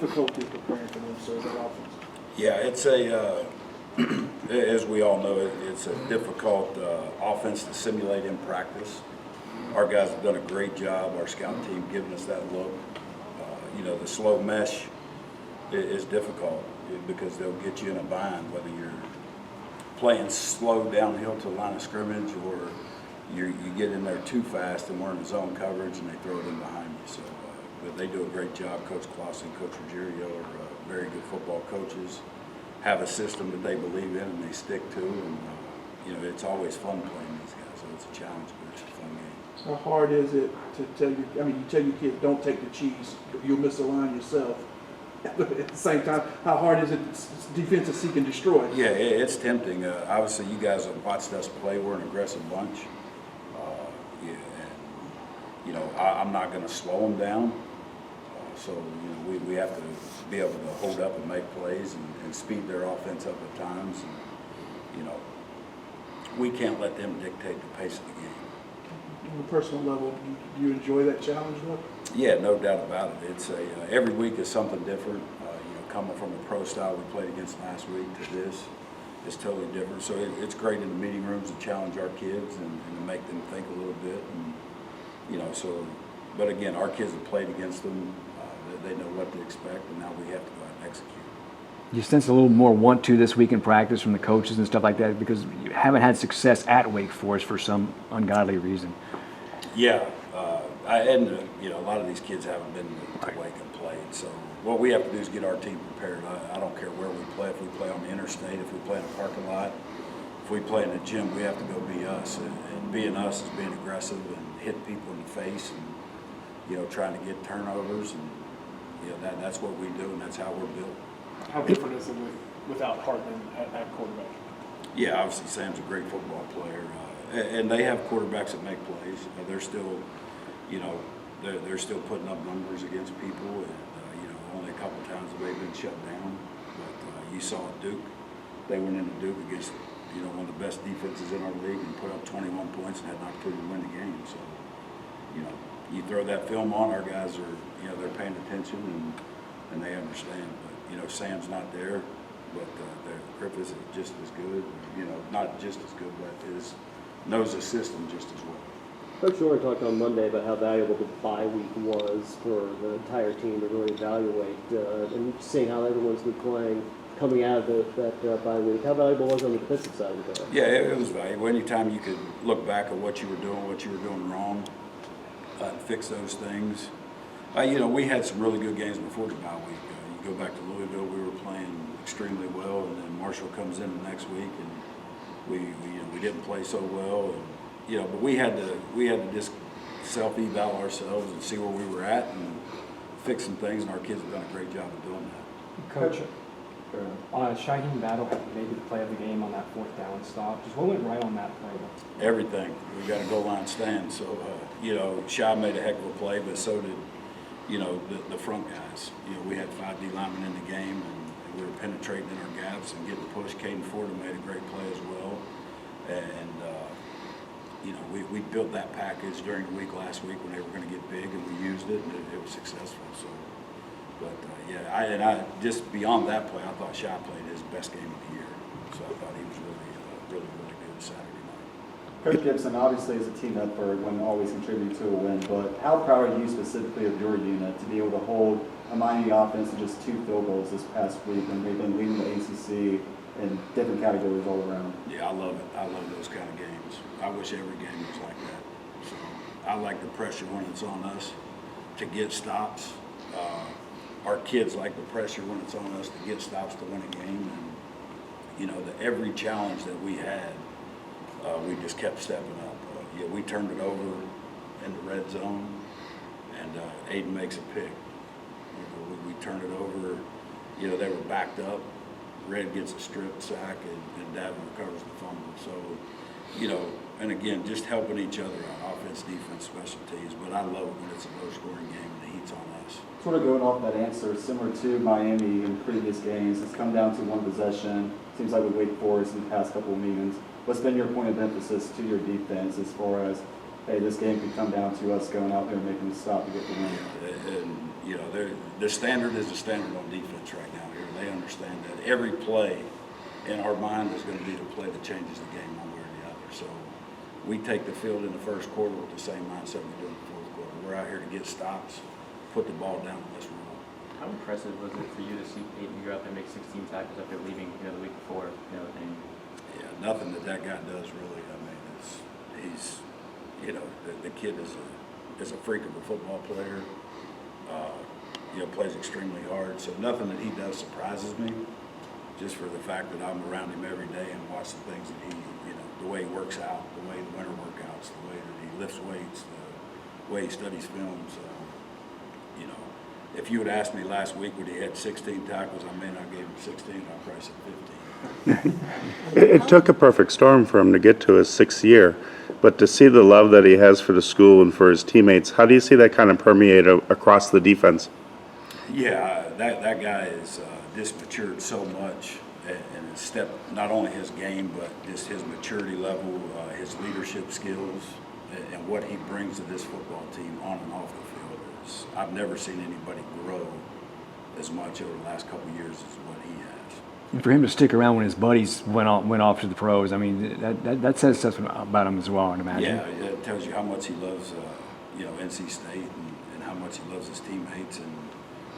Difficulty preparing for them, so that offense. Yeah, it's a, as we all know, it's a difficult offense to simulate in practice. Our guys have done a great job, our scout team, giving us that look. The slow mesh is difficult because they'll get you in a bind, whether you're playing slow downhill to the line of scrimmage or you get in there too fast and we're in zone coverage and they throw it in behind you. So, but they do a great job. Coach Clausen, Coach Ruggiero are very good football coaches, have a system that they believe in and they stick to. And, it's always fun playing these guys. So it's a challenge, but it's a fun game. How hard is it to tell you tell your kids, don't take the cheese, you'll miss the line yourself. At the same time, how hard is it defense to seek and destroy? Yeah, it's tempting. Obviously, you guys have watched us play. We're an aggressive bunch. I'm not going to slow them down. So we have to be able to hold up and make plays and speed their offense up at times. And, we can't let them dictate the pace of the game. On a personal level, do you enjoy that challenge, though? Yeah, no doubt about it. It's every week is something different. Coming from the pro style we played against last week to this is totally different. So it's great in the meeting rooms to challenge our kids and to make them think a little bit. And but again, our kids have played against them. They know what to expect, and now we have to go out and execute. You sense a little more want to this week in practice from the coaches and stuff like that because you haven't had success at Wake Forest for some ungodly reason. Yeah, a lot of these kids haven't been to Wake and played. So what we have to do is get our team prepared. I don't care where we play. If we play on the interstate, if we play in a parking lot, if we play in a gym, we have to go be us. And being us is being aggressive and hit people in the face and trying to get turnovers and that's what we do and that's how we're built. How different is it without Hartman at quarterback? Yeah, obviously Sam's a great football player, and they have quarterbacks that make plays. They're still, they're still putting up numbers against people, and only a couple times have they been shut down. But you saw Duke; they went into Duke against one of the best defenses in our league and put up 21 points and had an opportunity to win the game. So, you throw that film on, our guys are, they're paying attention and they understand. But Sam's not there, but Griffiths is just as good. Not just as good, but knows the system just as well. Coach Shore talked on Monday about how valuable the bye week was for the entire team to really evaluate, and seeing how everyone's been playing coming out of that bye week. How valuable was it on the defensive side of it? Yeah, it was valuable. Anytime you could look back at what you were doing wrong, and fix those things. We had some really good games before the bye week. You go back to Louisville, we were playing extremely well, and then Marshall comes in the next week, and we didn't play so well, and but we had to just self-eval ourselves and see where we were at and fix some things, and our kids have done a great job of doing that. Coach, Shaheem Battle made the play of the game on that fourth down stop. Just what went right on that play? Everything. We got a goal line stand, so Shy made a heck of a play, but so did the front guys. We had 5 D linemen in the game, and we were penetrating in our gaps and getting pushed. Caden Fordham made a great play as well, and we built that package during the week last week when they were going to get big, and we used it, and it was successful. So, but I just beyond that play, I thought Shy played his best game of the year. So I thought he was really good Saturday night. Coach Gibson, obviously as a team effort, one always contribute to a win, but how proud are you specifically of your unit to be able to hold a Miami offense to just 2 field goals this past week when they've been leading the ACC in different categories all around? Yeah, I love it. I love those kind of games. I wish every game was like that. So I like the pressure when it's on us to get stops. Our kids like the pressure when it's on us to get stops to win a game. And, every challenge that we had, we just kept stepping up. We turned it over in the red zone, and Aiden makes a pick. We turn it over. They were backed up. Red gets a strip sack, and Davin recovers the fumble. So, and again, just helping each other out, offense, defense, special teams. But I love it when it's a low-scoring game and the heat's on us. Sort of going off that answer, similar to Miami in previous games, it's come down to one possession. Seems like with Wake Forest in the past couple of meetings. What's been your point of emphasis to your defense as far as, hey, this game could come down to us going out there and making a stop to get the win? And you know, the standard is the standard on defense right now here. They understand that every play in our mind is going to be the play that changes the game one way or the other. So we take the field in the first quarter with the same mindset we do in the fourth quarter. We're out here to get stops, put the ball down, and let's roll. How impressive was it for you to see Peyton go out there and make 16 tackles after leaving, the week before, and Yeah, nothing that guy does really. I mean, he's, you know, the kid is a freak of a football player. You know, plays extremely hard. So nothing that he does surprises me. Just for the fact that I'm around him every day and watch the things that he, you know, the way he works out, the way the winter workouts, the way that he lifts weights, the way he studies films. You know, if you had asked me last week when he had 16 tackles, I may not gave him 16. I'd probably said 15. It took a perfect storm for him to get to his 6th year, but to see the love that he has for the school and for his teammates, how do you see that kind of permeate across the defense? Yeah, that guy is just matured so much, and his step, not only his game, but just his maturity level, his leadership skills, and what he brings to this football team on and off the field. I've never seen anybody grow as much over the last couple of years as what he has. And for him to stick around when his buddies went off to the pros, I mean, that says stuff about him as well, I'd imagine. Yeah, it tells you how much he loves, you know, NC State and how much he loves his teammates. And,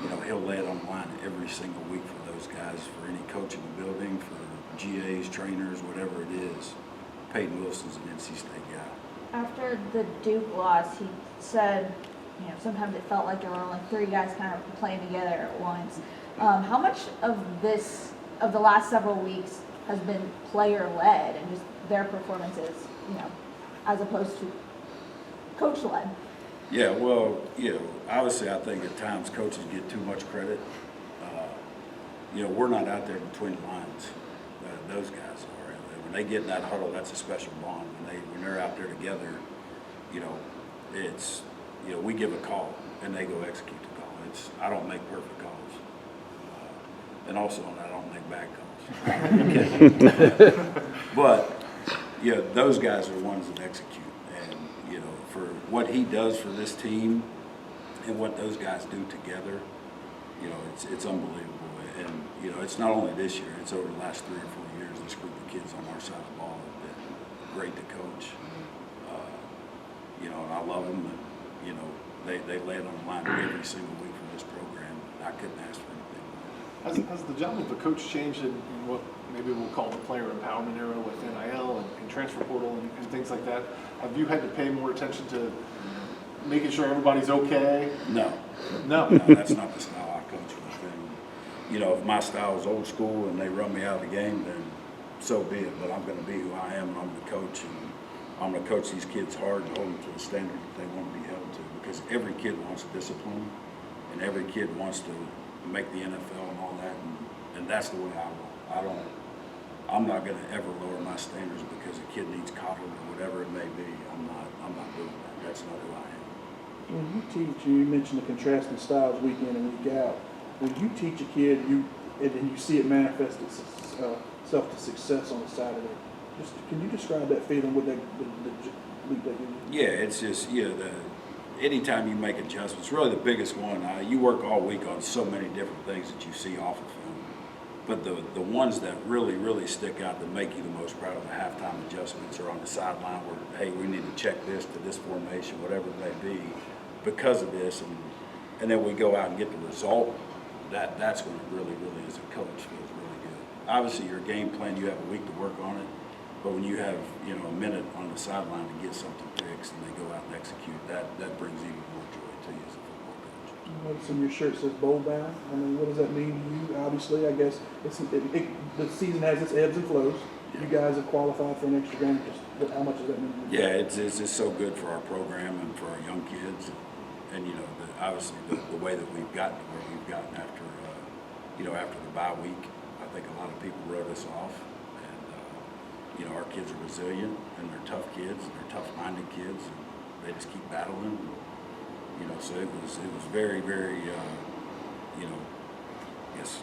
you know, he'll lay it on the line every single week for those guys, for any coach in the building, for GAs, trainers, whatever it is. Peyton Wilson's an NC State guy. After the Duke loss, he said, you know, sometimes it felt like there were only 3 guys kind of playing together at once. How much of the last several weeks has been player-led and just their performances, you know, as opposed to coach-led? Yeah, well, you know, obviously I think at times coaches get too much credit. You know, we're not out there between the lines. Those guys are. When they get in that huddle, that's a special bond. When they're out there together, you know, it's, you know, we give a call and they go execute the call. I don't make perfect calls. And also I don't make bad calls. But, yeah, those guys are the ones that execute. And, you know, for what he does for this team and what those guys do together, you know, it's unbelievable. And, you know, it's not only this year, it's over the last 3 or 4 years. This group of kids on our side of the ball have been great to coach. You know, and I love them. And, you know, they lay it on the line every single week for this program. I couldn't ask for anything more. Has the job of the coach changed in what maybe we'll call the player empowerment era with NIL and transfer portal and things like that? Have you had to pay more attention to making sure everybody's okay? No. No. No, that's not the style I coach with. And, you know, if my style is old school and they run me out of the game, then so be it. But I'm going to be who I am, and I'm the coach. And I'm going to coach these kids hard and hold them to the standard that they want to be held to. Because every kid wants discipline, and every kid wants to make the NFL and all that. And that's the way I roll. I'm not going to ever lower my standards because a kid needs coddled or whatever it may be. I'm not doing that. That's not who I am. When you teach, you mentioned the contrasting styles week in and week out. When you teach a kid, and you see it manifest itself to success on the side of it. Just can you describe that feeling with the leap that you? Yeah, it's just, you know, anytime you make adjustments, really the biggest one. You work all week on so many different things that you see off of film, but the ones that really stick out that make you the most proud of the halftime adjustments are on the sideline where, hey, we need to check this to this formation, whatever it may be, because of this, and then we go out and get the result. That's when it really as a coach feels really good. Obviously, your game plan, you have a week to work on it, but when you have, you know, a minute on the sideline to get something fixed and they go out and execute, that brings even more joy to you as a football coach. Noticing your shirt says bowl bound. I mean, what does that mean to you? Obviously, I guess the season has its ebbs and flows. You guys have qualified for an extra game. Just how much does that mean to you? Yeah, it's just so good for our program and for our young kids, and you know, obviously the way that we've gotten to where we've gotten after, you know, after the bye week. I think a lot of people wrote us off, and you know, our kids are resilient and they're tough kids, and they're tough-minded kids, and they just keep battling. You know, so it was very, you know, yes,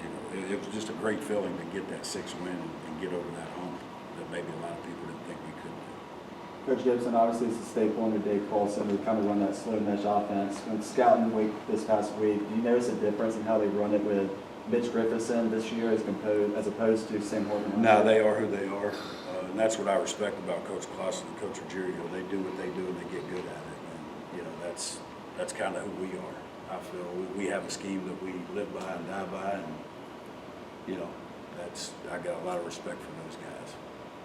you know, it was just a great feeling to get that 6th win and get over that hump that maybe a lot of people didn't think we could do. Coach Gibson, obviously it's a staple under Dave Paulson. We kind of run that slow mesh offense. When scouting Wake this past week, do you notice a difference in how they run it with Mitch Griffithson this year as opposed to Sam Hartman? No, they are who they are, and that's what I respect about Coach Clausen and Coach Ruggiero. They do what they do and they get good at it. And, you know, that's kind of who we are. I feel we have a scheme that we live by and die by, and you know, I got a lot of respect for those guys.